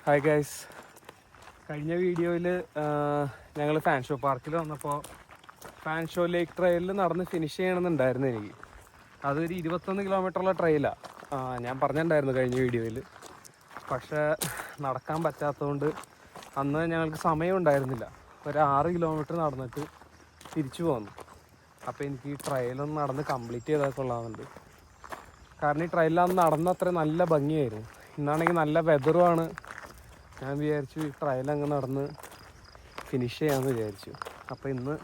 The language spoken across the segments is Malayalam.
Hi guys. കഴിഞ്ഞ വീഡിയോയിൽ ഞങ്ങൾ ഫാൻ ഷോ പാർക്കിൽ വന്നപ്പോൾ ഫാൻ ഷോ ലേക്ക് ട്രയലിൽ നടന്ന് ഫിനിഷ് ചെയ്യണമെന്നുണ്ടായിരുന്നു എനിക്ക്. അതൊരു 21 കിലോമീറ്ററുള്ള ട്രയലാണ്. ഞാൻ പറഞ്ഞിട്ടുണ്ടായിരുന്നു കഴിഞ്ഞ വീഡിയോയിൽ. പക്ഷേ നടക്കാൻ പറ്റാത്തതുകൊണ്ട് അന്ന് ഞങ്ങൾക്ക് സമയം ഉണ്ടായിരുന്നില്ല. ഒരു 6 കിലോമീറ്റർ നടന്നിട്ട് തിരിച്ചു പോന്നു. അപ്പോൾ എനിക്ക് ഈ ട്രയലൊന്ന് നടന്ന് കംപ്ലീറ്റ് ചെയ്താൽ കൊള്ളാമെന്നുണ്ട്. കാരണം ഈ ട്രയലിലന്ന് നടന്ന അത്ര നല്ല ഭംഗിയായിരുന്നു. ഇന്നാണെങ്കിൽ നല്ല വെതറുമാണ്. ഞാൻ വിചാരിച്ചു ഈ ട്രയൽ അങ്ങ് നടന്ന് ഫിനിഷ് ചെയ്യാമെന്ന് വിചാരിച്ചു. അപ്പോൾ ഇന്ന്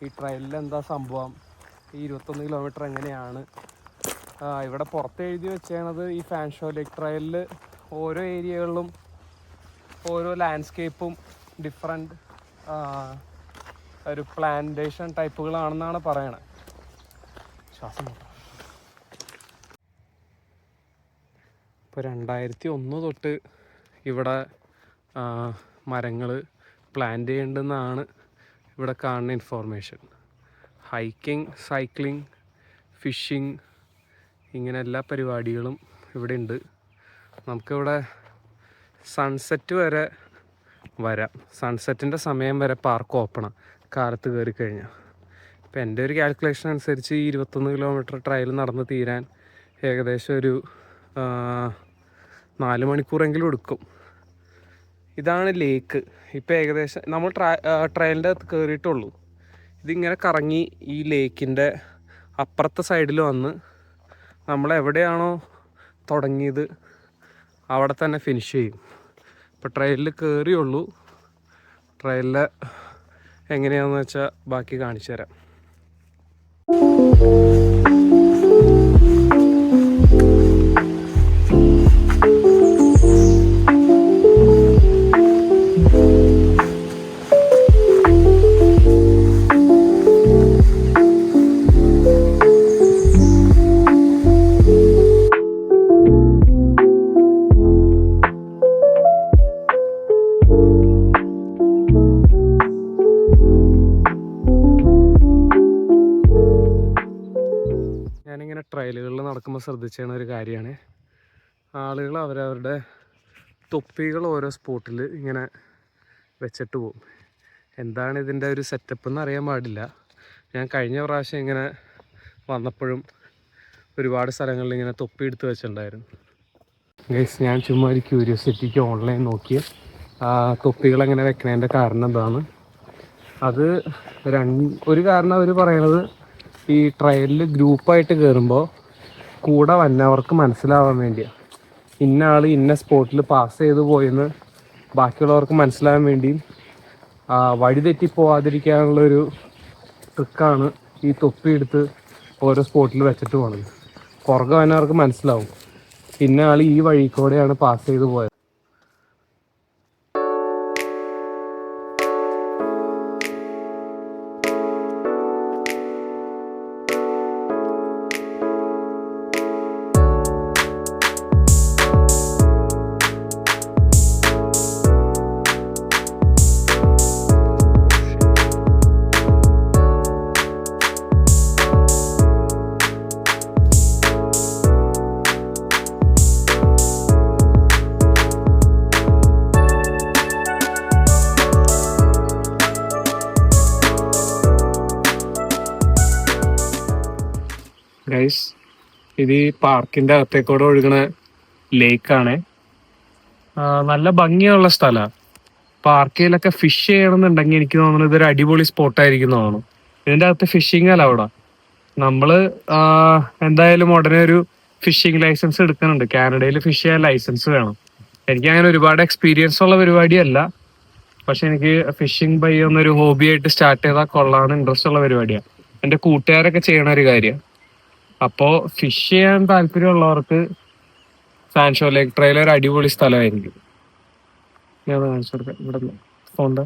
ഈ ട്രയലിൽ എന്താ സംഭവം, ഈ 21 കിലോമീറ്റർ എങ്ങനെയാണ്, ഇവിടെ പുറത്ത് എഴുതി വെച്ചത് ഈ ഫാൻ ഷോ ലേക്ക് ട്രയലിൽ ഓരോ ഏരിയകളിലും ഓരോ ലാൻഡ്സ്കേപ്പും ഡിഫറെൻറ്റ് ഒരു പ്ലാന്റേഷൻ ടൈപ്പുകളാണെന്നാണ് പറയണത്. ശ്വാസം മുട്ടും. ഇപ്പോൾ 2001 തൊട്ട് ഇവിടെ മരങ്ങൾ പ്ലാന്റ് ചെയ്യേണ്ടെന്നാണ് ഇവിടെ കാണുന്ന ഇൻഫോർമേഷൻ. ഹൈക്കിംഗ്, സൈക്ലിംഗ്, ഫിഷിംഗ്, ഇങ്ങനെ എല്ലാ പരിപാടികളും ഇവിടെ ഉണ്ട്. നമുക്കിവിടെ സൺസെറ്റ് വരെ വരാം. സൺസെറ്റിൻ്റെ സമയം വരെ പാർക്ക് ഓപ്പണാണ് കാലത്ത് കയറി കഴിഞ്ഞാൽ. ഇപ്പം എൻ്റെ ഒരു കാൽക്കുലേഷൻ അനുസരിച്ച് ഈ 21 കിലോമീറ്റർ ട്രയൽ നടന്ന് തീരാൻ ഏകദേശം ഒരു 4 മണിക്കൂറെങ്കിലും എടുക്കും. ഇതാണ് ലേക്ക്. ഇപ്പോൾ ഏകദേശം നമ്മൾ ട്രയലിൻ്റെ അകത്ത് കയറിയിട്ടുള്ളൂ. ഇതിങ്ങനെ കറങ്ങി ഈ ലേക്കിൻ്റെ അപ്പുറത്തെ സൈഡിൽ വന്ന് നമ്മളെവിടെയാണോ തുടങ്ങിയത് അവിടെ തന്നെ ഫിനിഷ് ചെയ്യും. ഇപ്പോൾ ട്രയലിൽ കയറിയുള്ളൂ. ട്രയലിൽ എങ്ങനെയാണെന്ന് വെച്ചാൽ ബാക്കി കാണിച്ചു തരാം. ഞാനിങ്ങനെ ട്രയലുകളിൽ നടക്കുമ്പോൾ ശ്രദ്ധിച്ച ഒരു കാര്യമാണ്, ആളുകൾ അവരവരുടെ തൊപ്പികൾ ഓരോ സ്പോട്ടിൽ ഇങ്ങനെ വെച്ചിട്ട് പോകും. എന്താണ് ഇതിൻ്റെ ഒരു സെറ്റപ്പ് എന്ന് അറിയാൻ പാടില്ല. ഞാൻ കഴിഞ്ഞ പ്രാവശ്യം ഇങ്ങനെ വന്നപ്പോഴും ഒരുപാട് സ്ഥലങ്ങളിൽ ഇങ്ങനെ തൊപ്പി എടുത്ത് വെച്ചിട്ടുണ്ടായിരുന്നു. ഗൈസ്, ഞാൻ ചുമ്മാ ഒരു ക്യൂരിയോസിറ്റിക്ക് ഓൺലൈൻ നോക്കി തൊപ്പികളെങ്ങനെ വെക്കണതിൻ്റെ കാരണം എന്താണ്. അത് ഒരു കാരണം അവർ പറയണത്, ഈ ട്രയലിൽ ഗ്രൂപ്പായിട്ട് കയറുമ്പോൾ കൂടെ വന്നവർക്ക് മനസ്സിലാവാൻ വേണ്ടിയാണ്. ഇന്ന ആൾ ഇന്ന സ്പോട്ടിൽ പാസ് ചെയ്ത് പോയെന്ന് ബാക്കിയുള്ളവർക്ക് മനസ്സിലാവാൻ വേണ്ടി വഴി തെറ്റി പോവാതിരിക്കാനുള്ളൊരു ട്രിക്കാണ് ഈ തൊപ്പി എടുത്ത് ഓരോ സ്പോട്ടിൽ വെച്ചിട്ട് പോകുന്നത്. പുറകെ വന്നവർക്ക് മനസ്സിലാവും ഇന്ന ആൾ ഈ വഴി കൂടെയാണ് പാസ് ചെയ്ത് പോയത്. ഗൈസ്, ഇത് ഈ പാർക്കിന്റെ അകത്തേക്കൂടെ ഒഴുകണ ലേക്കാണ്. നല്ല ഭംഗിയുള്ള സ്ഥലമാണ്. പാർക്കിലൊക്കെ ഫിഷ് ചെയ്യണമെന്നുണ്ടെങ്കിൽ എനിക്ക് തോന്നുന്നത് ഇതൊരു അടിപൊളി സ്പോട്ടായിരിക്കും തോന്നുന്നു. ഇതിൻ്റെ അകത്ത് ഫിഷിംഗ് അല്ല. അവിടെ നമ്മള് എന്തായാലും ഉടനെ ഒരു ഫിഷിംഗ് ലൈസൻസ് എടുക്കുന്നുണ്ട്. കാനഡയിൽ ഫിഷ് ചെയ്യാൻ ലൈസൻസ് വേണം. എനിക്ക് അങ്ങനെ ഒരുപാട് എക്സ്പീരിയൻസ് ഉള്ള പരിപാടിയല്ല, പക്ഷെ എനിക്ക് ഫിഷിംഗ് ബൈ എന്നൊരു ഹോബിയായിട്ട് സ്റ്റാർട്ട് ചെയ്താൽ കൊള്ളാമെന്ന് ഇൻട്രസ്റ്റ് ഉള്ള പരിപാടിയാണ്. എൻ്റെ കൂട്ടുകാരൊക്കെ ചെയ്യണ ഒരു കാര്യം. അപ്പോൾ ഫിഷ് ചെയ്യാൻ താല്പര്യമുള്ളവർക്ക് ഫാൻ ഷോ ലേക്ക് ട്രയൽ ഒരു അടിപൊളി സ്ഥലമായിരിക്കും. ഞാൻ കാണിച്ചു കൊടുക്കാം. ഇവിടെ ഫോണ്ട്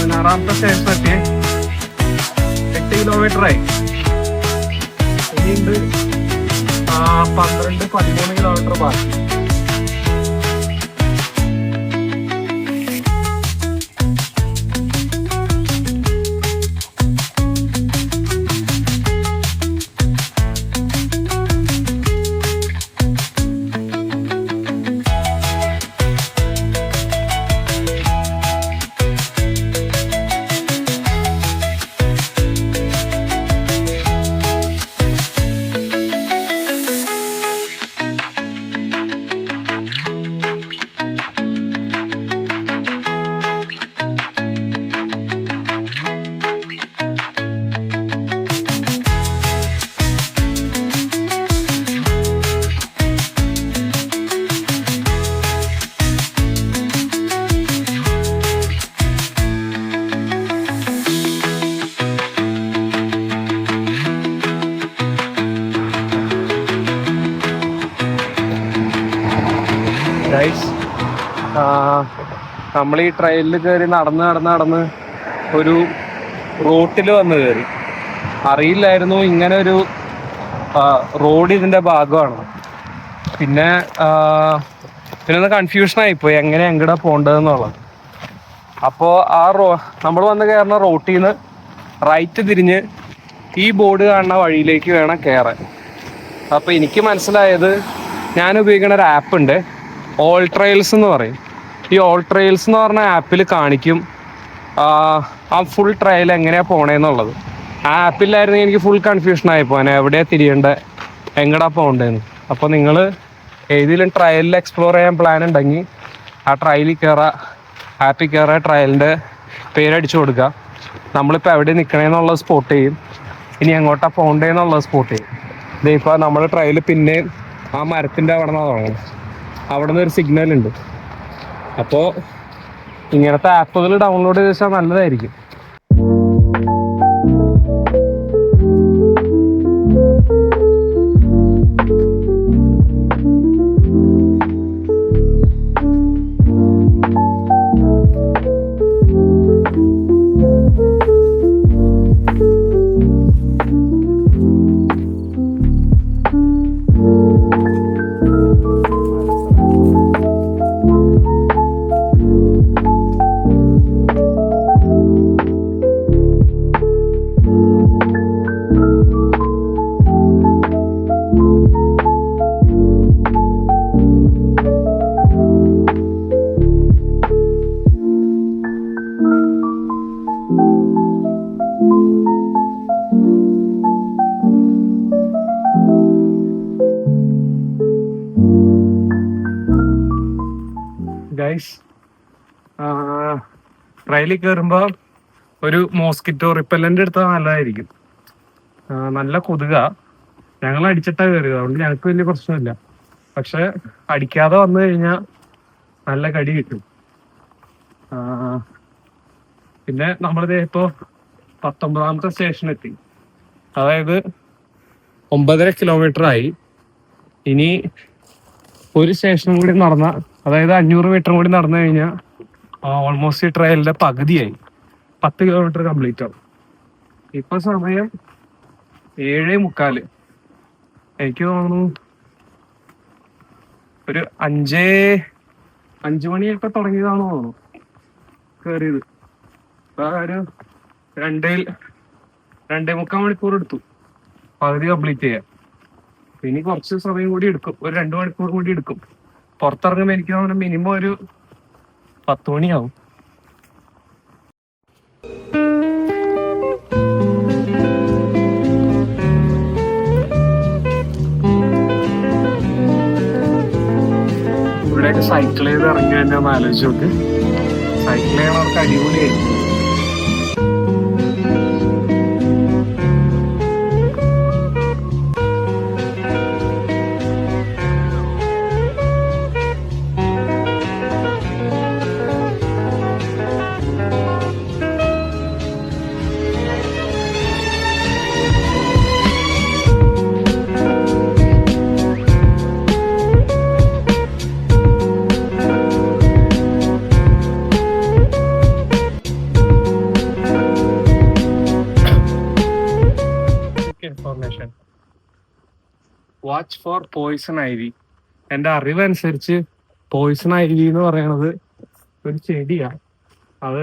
16ാമത്തെ സ്റ്റേഷൻ എത്തി. 8 കിലോമീറ്ററായി. ഇനിയുണ്ട് 12-13 കിലോമീറ്റർ ബാക്കി. നമ്മൾ ഈ ട്രെയിനിൽ കയറി നടന്ന് ഒരു റോട്ടിൽ വന്ന് കയറി. അറിയില്ലായിരുന്നു ഇങ്ങനെ ഒരു റോഡ് ഇതിൻ്റെ ഭാഗമാണ്. പിന്നെ ഒന്ന് കൺഫ്യൂഷനായിപ്പോയി എങ്ങനെ എങ്ങടെ പോകേണ്ടതെന്നുള്ളത്. അപ്പോൾ നമ്മൾ വന്ന് കയറുന്ന റോട്ടിൽ നിന്ന് റൈറ്റ് തിരിഞ്ഞ് ഈ ബോർഡ് കാണുന്ന വഴിയിലേക്ക് വേണം കയറാൻ. അപ്പോൾ എനിക്ക് മനസ്സിലായത്, ഞാൻ ഉപയോഗിക്കുന്ന ഒരു ആപ്പ് ഉണ്ട്, ഓൾ ട്രെയിൽസ് എന്ന് പറയും. ഈ ഓൾ ട്രെയിൽസ് എന്ന് പറഞ്ഞ ആപ്പിൽ കാണിക്കും ആ ഫുൾ ട്രയൽ എങ്ങനെയാണ് പോണേന്നുള്ളത്. ആ ആപ്പിലായിരുന്നെങ്കിൽ എനിക്ക് ഫുൾ കൺഫ്യൂഷനായി പോകാൻ, എവിടെയാണ് തിരിയേണ്ടത്, എങ്ങടാ പോകേണ്ടതെന്ന്. അപ്പോൾ നിങ്ങൾ ഏതെങ്കിലും ട്രയലിൽ എക്സ്പ്ലോർ ചെയ്യാൻ പ്ലാൻ ഉണ്ടെങ്കിൽ ആ ട്രയലിൽ കയറുക, ആപ്പിൽ കയറുക, ട്രയലിൻ്റെ പേരടിച്ചു കൊടുക്കുക. നമ്മളിപ്പോൾ എവിടെ നിൽക്കണേന്നുള്ളത് സ്പോട്ട് ചെയ്യും, ഇനി എങ്ങോട്ടാണ് പോകേണ്ടതെന്നുള്ളത് സ്പോട്ട് ചെയ്യും. ഇതിപ്പോൾ നമ്മുടെ ട്രയൽ പിന്നെ ആ മരത്തിൻ്റെ അവിടെ നിന്നാണ് തുടങ്ങുന്നത്. അവിടെ നിന്ന് ഒരു സിഗ്നൽ ഉണ്ട്. അപ്പോൾ ഇങ്ങനത്തെ ആപ്പുകൾ ഡൗൺലോഡ് ചെയ്ത് വെച്ചാൽ നല്ലതായിരിക്കും. ട്രയലിൽ കയറുമ്പോൾ ഒരു മോസ്കിറ്റോ റിപ്പല്ലൻ്റ് എടുത്താൽ നല്ലതായിരിക്കും. നല്ല കൊതുക. ഞങ്ങൾ അടിച്ചിട്ടാണ് കയറിയത്, അതുകൊണ്ട് ഞങ്ങൾക്ക് വലിയ പ്രശ്നമില്ല. പക്ഷെ അടിക്കാതെ വന്നു കഴിഞ്ഞാൽ നല്ല കടി കിട്ടും. പിന്നെ നമ്മളിത് ഇപ്പോൾ 19ാമത്തെ സ്റ്റേഷനെത്തി. അതായത് 9.5 കിലോമീറ്റർ ആയി. ഇനി ഒരു സ്റ്റേഷനും കൂടി നടന്നാൽ, അതായത് 500 മീറ്ററും കൂടി നടന്നു കഴിഞ്ഞാൽ ഓൾമോസ്റ്റ് ഈ ട്രയലിൻ്റെ പകുതിയായി. 10 കിലോമീറ്റർ കംപ്ലീറ്റ് ആവും. ഇപ്പം സമയം 7:45. എനിക്ക് തോന്നുന്നു ഒരു 5 മണിയൊക്കെ തുടങ്ങിയതാണെന്ന് തോന്നുന്നു കയറിയത്. ഇപ്പം ഒരു 2.25 മണിക്കൂർ എടുത്തു പകുതി കംപ്ലീറ്റ് ചെയ്യാൻ. ഇനി കുറച്ച് സമയം കൂടി എടുക്കും, ഒരു 2 മണിക്കൂർ കൂടി എടുക്കും. പുറത്തിറങ്ങുമ്പോൾ എനിക്ക് തോന്നുന്നു മിനിമം ഒരു 10 മണിയാവും. ഇവിടെയൊക്കെ സൈക്കിൾ ചെയ്ത് ഇറങ്ങി തന്നെ ഒന്ന് ആലോചിച്ച് നോക്ക്. സൈക്കിൾ ചെയ്യണവർക്ക് അടിപൊളിയായിരിക്കും. Watch for poison ivy. എൻ്റെ അറിവനുസരിച്ച് പോയിസൺ ഐവി എന്ന് പറയുന്നത് ഒരു ചെടിയാണ്. അത്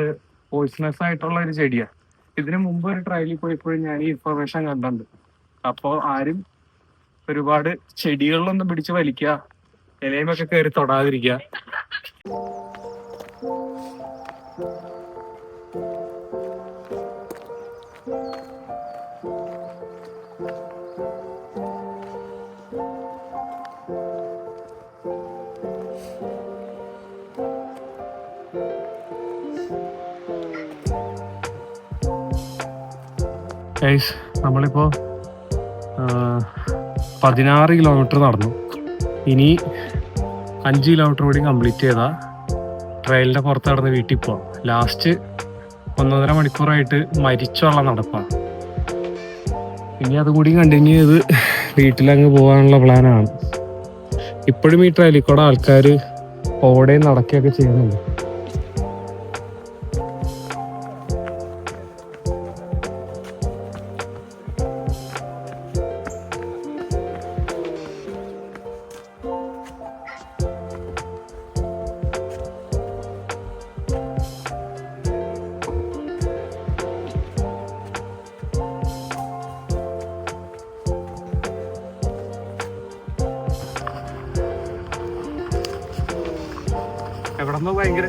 പോയിസണസ് ആയിട്ടുള്ള ഒരു ചെടിയാണ്. ഇതിനു മുമ്പ് ഒരു ട്രയലിൽ പോയപ്പോഴും ഞാൻ ഈ ഇൻഫർമേഷൻ കണ്ടിട്ടുണ്ട്. അപ്പോൾ ആരും ഒരുപാട് ചെടികളിലൊന്നും പിടിച്ച് വലിക്കുക, ഇലയുമൊക്കെ കയറി തൊടാതിരിക്കുക. നമ്മളിപ്പോൾ 16 കിലോമീറ്റർ നടന്നു. ഇനി 5 കിലോമീറ്റർ കൂടി കംപ്ലീറ്റ് ചെയ്താൽ ട്രെയിലിൻ്റെ പുറത്ത് നടന്ന് വീട്ടിൽ പോവാം. ലാസ്റ്റ് 1.5 മണിക്കൂറായിട്ട് മരിച്ചുള്ള നടപ്പാണ്. ഇനി അതുകൂടി കണ്ടിന്യൂ ചെയ്ത് വീട്ടിലങ്ങ് പോകാനുള്ള പ്ലാനാണ്. ഇപ്പോഴും ഈ ട്രെയിലിൽ കൂടെ ആൾക്കാർ ഓടുകയും നടക്കുകയൊക്കെ ചെയ്യുന്നുണ്ട്. എവിടെന്നോ ഭയങ്കര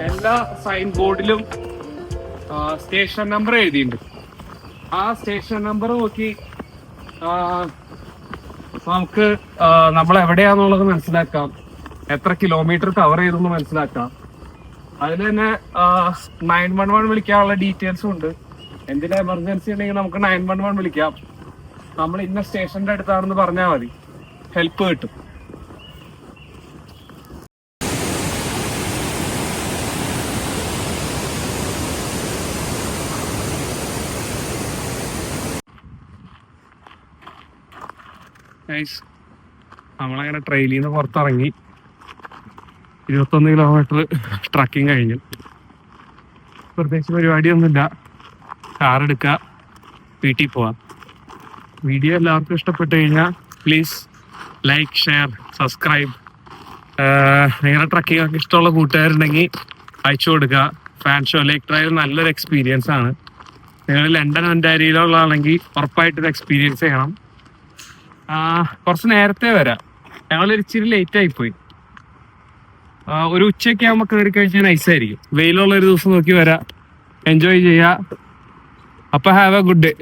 എല്ലാ സൈൻ ബോർഡിലും സ്റ്റേഷൻ നമ്പർ എഴുതിയിട്ടുണ്ട്. ആ സ്റ്റേഷൻ നമ്പർ നോക്കി നമുക്ക് നമ്മൾ എവിടെയാന്നുള്ളത് മനസ്സിലാക്കാം, എത്ര കിലോമീറ്റർ കവർ ചെയ്തെന്ന് മനസ്സിലാക്കാം. അതിൽ തന്നെ 911 വിളിക്കാനുള്ള ഡീറ്റെയിൽസും ഉണ്ട്. എന്തെങ്കിലും എമർജൻസി ഉണ്ടെങ്കിൽ നമുക്ക് 911 വിളിക്കാം. നമ്മൾ ഇന്ന സ്റ്റേഷന്റെ അടുത്താണെന്ന് പറഞ്ഞാൽ മതി, ഹെൽപ്പ് കിട്ടും. നമ്മളങ്ങനെ ട്രെയിനിൽ നിന്ന് പുറത്തിറങ്ങി 21 കിലോമീറ്റർ ട്രക്കിങ് കഴിഞ്ഞു. പ്രത്യേകിച്ച് പരിപാടിയൊന്നുമില്ല. കാർ എടുക്കുക, വീട്ടിൽ പോവാം. വീഡിയോ എല്ലാവർക്കും ഇഷ്ടപ്പെട്ടു കഴിഞ്ഞാൽ പ്ലീസ് ലൈക്ക്, ഷെയർ, സബ്സ്ക്രൈബ്. നിങ്ങളുടെ ട്രക്കിംഗ് ഒക്കെ ഇഷ്ടമുള്ള കൂട്ടുകാരുണ്ടെങ്കിൽ അയച്ചു കൊടുക്കുക. ഫാൻ ഷോ ലേക്ക് ഡ്രൈവ് നല്ലൊരു എക്സ്പീരിയൻസ് ആണ്. നിങ്ങൾ ലണ്ടൻ ഒന്റാരിയോയിലുള്ളതാണെങ്കിൽ ഉറപ്പായിട്ടൊരു എക്സ്പീരിയൻസ് ചെയ്യണം. കുറച്ച് നേരത്തെ വരാം. ഞങ്ങളൊരു ഇച്ചിരി ലേറ്റ് ആയിപ്പോയി. ഒരു ഉച്ചയൊക്കെ ആകുമ്പോൾ കയറി കഴിഞ്ഞാൽ നൈസായിരിക്കും. വെയിലുള്ള ഒരു ദിവസം നോക്കി വരാം, എൻജോയ് ചെയ്യാം. അപ്പോൾ ഹാവ് എ ഗുഡ് ഡേ.